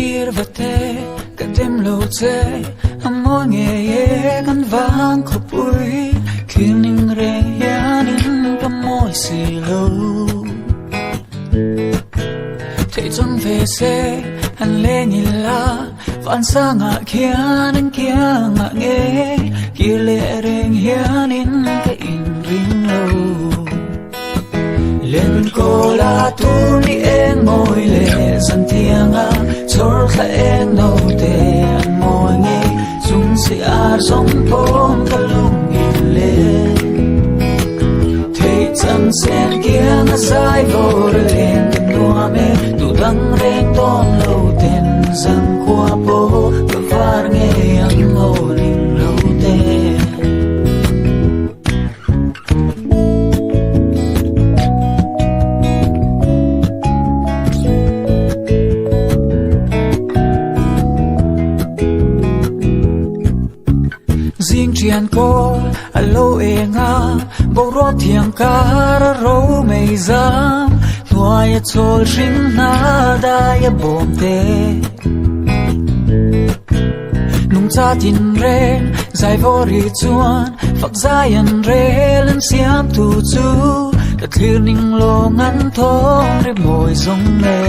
sirvate kadem loze amor nghe kan vang khopui kining re yanin pamoy silo thế trong về xe anh lên nhìn la van sang ngã kia nên kia ngã nghe kia lệ rèn hianin cái in ring lâu lên cô la tu ni en môi lệ dần thiêng à chor kha en đâu te anh môi nghe dung si a giống bom ta lung in lên thế chân sen kia ngã dài vô lên tình đua mê tu đăng rèn ton lâu tên rằng qua bố và phar nghe anh ngô linh lâu tên riêng triền cô alo e nga bầu rót thiêng cá ra râu mây giang ngoài chôl sinh na đai bom te nung cha tin ren dài vô ri chuan phật dài an re lên xiam tu chu ta thlir ning lo ngăn thong re môi rong le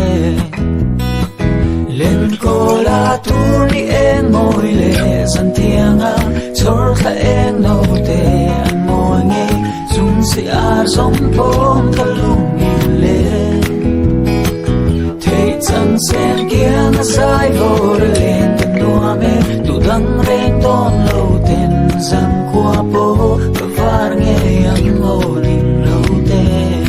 lên cô la tu ni en môi le dần thiêng à chor kha en đâu te an môi nghe dung si a giống bom ta lung in lên thế chân sen kia ngã dài vô lên tình đua mê tu đăng rèn ton lâu tên rằng qua bố và phar nghe anh ngô linh lâu tên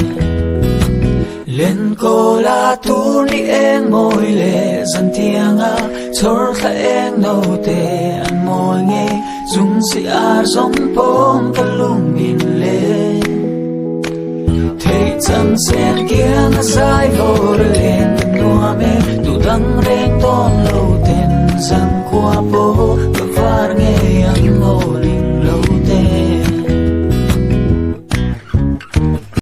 lên cô la tu ni en môi lệ dần thiêng à chor kha en đâu te an môi nghe dung si a giống bom ta lung in lên thế chân sen kia ngã dài vô lên tình đua mê tu đăng rèn